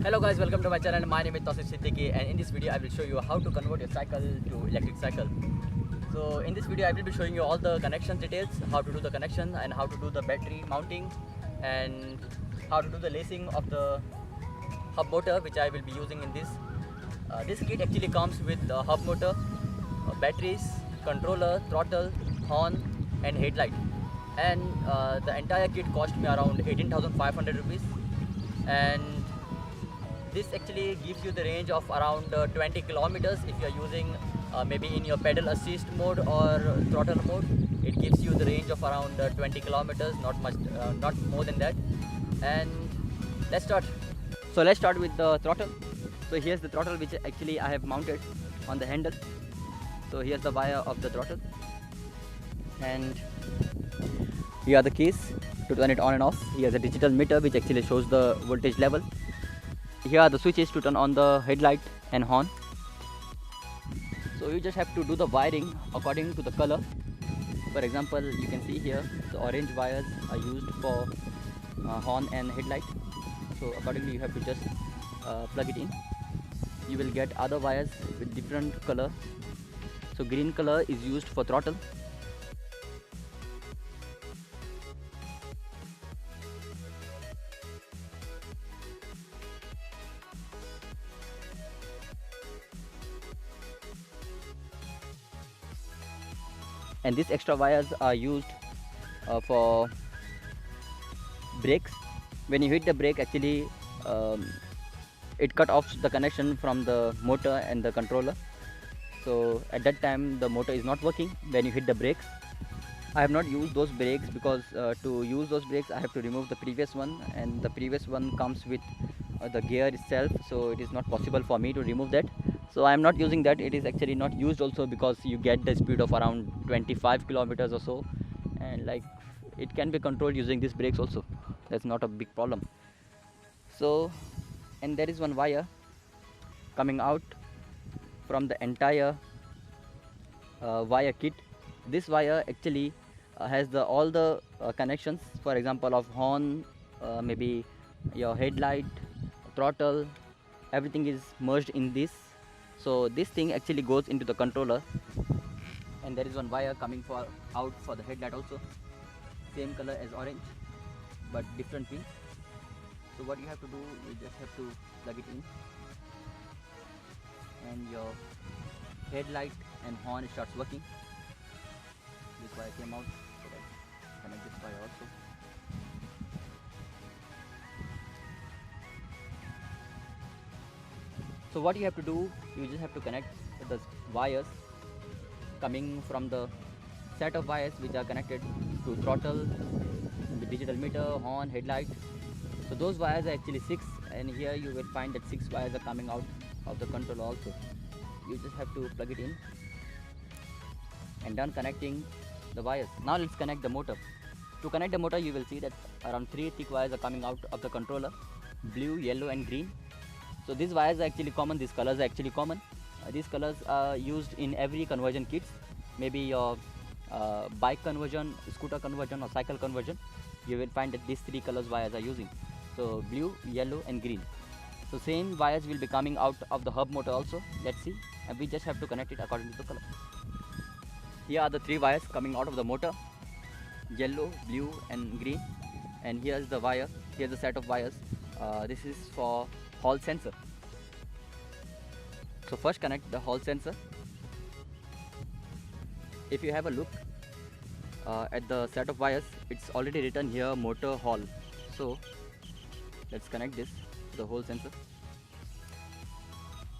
Hello guys, welcome to my channel. My name is Tausif Siddiqui, and in this video I will show you how to convert your cycle to electric cycle. So in this video I will be showing you all the connection details, how to do the connection and how to do the battery mounting and how to do the lacing of the hub motor which I will be using in this. This kit actually comes with the hub motor, batteries, controller, throttle, horn and headlight, and the entire kit cost me around 18,500 rupees, and this actually gives you the range of around 20 kilometers if you are using maybe in your pedal assist mode or throttle mode. It gives you the range of around 20 kilometers, not much, not more than that. And let's start. So let's start with the throttle. So here's the throttle which actually I have mounted on the handle. So here's the wire of the throttle, and here are the keys to turn it on and off. Here's a digital meter which actually shows the voltage level. Here are the switches to turn on the headlight and horn. So you just have to do the wiring according to the color. For example, you can see here the orange wires are used for horn and headlight. So accordingly you have to just plug it in. You will get other wires with different color. So green color is used for throttle. And these extra wires are used for brakes. When you hit the brake, actually it cut off the connection from the motor and the controller. So at that time the motor is not working when you hit the brakes. I have not used those brakes because to use those brakes I have to remove the previous one, and the previous one comes with the gear itself, so it is not possible for me to remove that. So I am not using that. It is actually not used also because you get the speed of around 25 kilometers or so, and like it can be controlled using these brakes also. That's not a big problem. So, and there is one wire coming out from the entire wire kit. This wire actually has the all the connections, for example of horn, maybe your headlight, throttle, everything is merged in this. So this thing actually goes into the controller, and there is one wire coming out for the headlight also, same color as orange but different pin. So what you have to do, you just have to plug it in, and your headlight and horn starts working. This wire came out, so let's connect this wire also. So what you have to do, you just have to connect the wires coming from the set of wires which are connected to throttle, the digital meter, horn, headlight. So those wires are actually 6, and here you will find that 6 wires are coming out of the controller also. You just have to plug it in and done connecting the wires. Now let's connect the motor. To connect the motor, you will see that around 3 thick wires are coming out of the controller, blue, yellow and green. So these wires are actually common, these colors are actually common. These colors are used in every conversion kits, maybe your bike conversion, scooter conversion or cycle conversion. You will find that these 3 colors wires are using. So blue, yellow and green. So same wires will be coming out of the hub motor also. Let's see, and we just have to connect it according to the color. Here are the 3 wires coming out of the motor, yellow, blue and green. And here's the wire, here's the set of wires. This is for Hall sensor. So first connect the Hall sensor. If you have a look at the set of wires, it's already written here motor Hall. So let's connect this to the Hall sensor,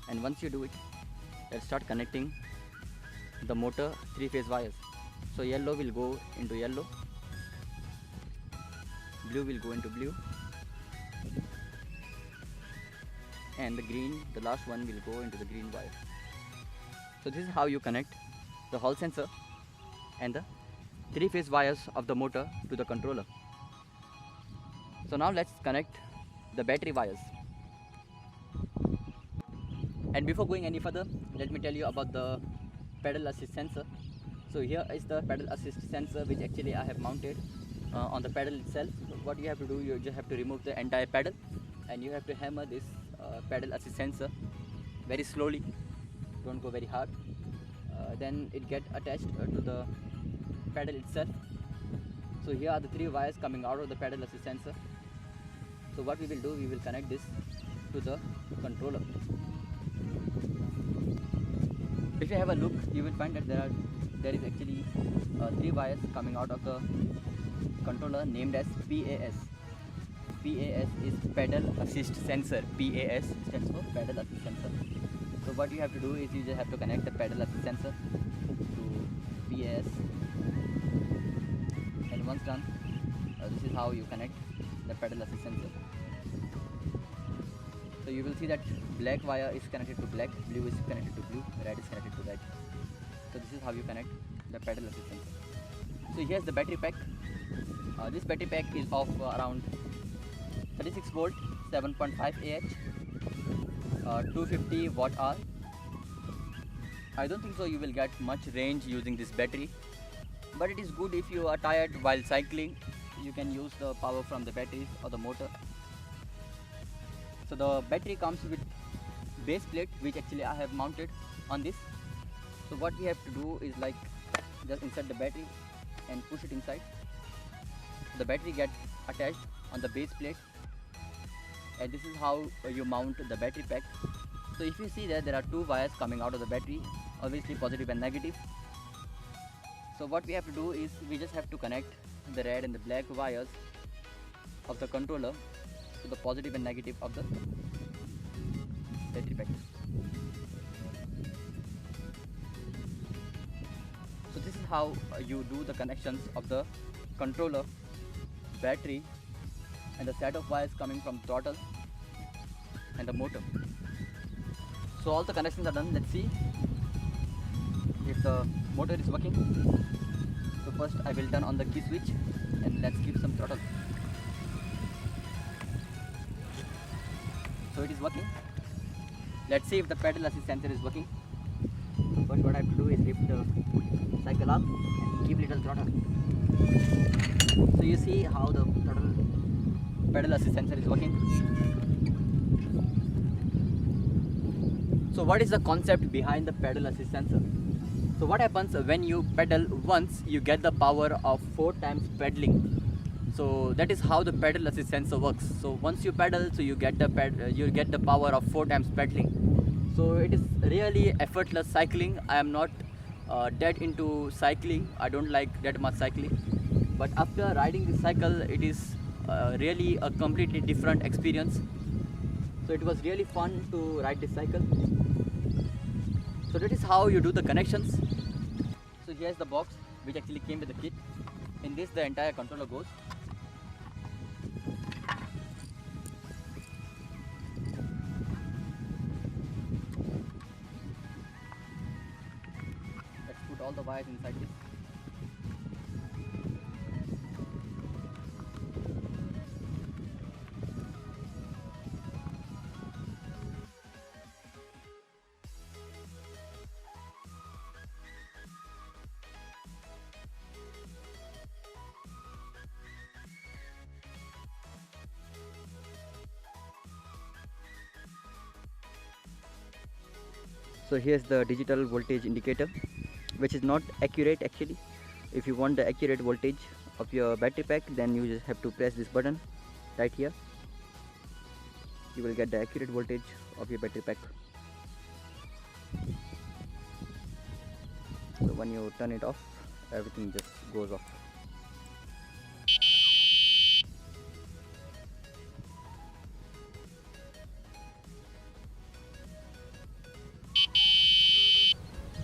and once you do it, let's start connecting the motor 3-phase wires. So yellow will go into yellow, blue will go into blue, and the green, the last one, will go into the green wire. So this is how you connect the Hall sensor and the 3-phase wires of the motor to the controller. So now let's connect the battery wires. And before going any further, let me tell you about the pedal assist sensor. So here is the pedal assist sensor which actually I have mounted on the pedal itself. So what you have to do, you just have to remove the entire pedal and you have to hammer this pedal assist sensor very slowly, don't go very hard. Then it get attached to the pedal itself. So here are the 3 wires coming out of the pedal assist sensor. So what we will do, we will connect this to the controller. If you have a look, you will find that there is actually 3 wires coming out of the controller named as PAS. PAS is pedal assist sensor. PAS stands for pedal assist sensor. So what you have to do is you just have to connect the pedal assist sensor to PAS, and once done, this is how you connect the pedal assist sensor. So you will see that black wire is connected to black, blue is connected to blue, red is connected to red. So this is how you connect the pedal assist sensor. So here's the battery pack. This battery pack is of around 36 volt, 7.5 Ah, 250 watt hour. I don't think so you will get much range using this battery, but it is good if you are tired while cycling. You can use the power from the batteries or the motor. So the battery comes with base plate, which actually I have mounted on this. So what we have to do is like just insert the battery and push it inside. The battery gets attached on the base plate, and this is how you mount the battery pack. So if you see that there are 2 wires coming out of the battery, obviously positive and negative. So what we have to do is we just have to connect the red and the black wires of the controller to the positive and negative of the battery pack. So this is how you do the connections of the controller, battery, and the set of wires coming from throttle and the motor. So all the connections are done. Let's see if the motor is working. So first I will turn on the key switch and let's give some throttle. So it is working. Let's see if the pedal assist sensor is working. First what I have to do is lift the cycle up and give little throttle. So you see how the pedal assist sensor is working. So what is the concept behind the pedal assist sensor? So what happens when you pedal once, you get the power of 4 times pedaling. So that is how the pedal assist sensor works. So once you pedal, so you get the power of 4 times pedaling. So it is really effortless cycling. I am not that into cycling. I don't like that much cycling. But after riding this cycle, it is really a completely different experience. So it was really fun to ride this cycle. So that is how you do the connections. So here's the box which actually came with the kit. In this the entire controller goes. Let's put all the wires inside this. So here's the digital voltage indicator, which is not accurate actually. If you want the accurate voltage of your battery pack, then you just have to press this button right here. You will get the accurate voltage of your battery pack. So when you turn it off, everything just goes off.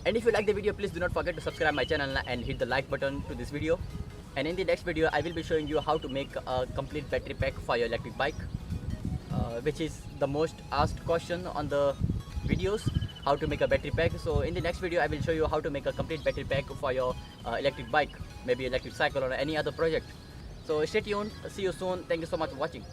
And if you like the video, please do not forget to subscribe my channel and hit the like button to this video. And in the next video, I will be showing you how to make a complete battery pack for your electric bike, which is the most asked question on the videos, how to make a battery pack. So in the next video, I will show you how to make a complete battery pack for your electric bike, maybe electric cycle or any other project. So stay tuned, see you soon. Thank you so much for watching.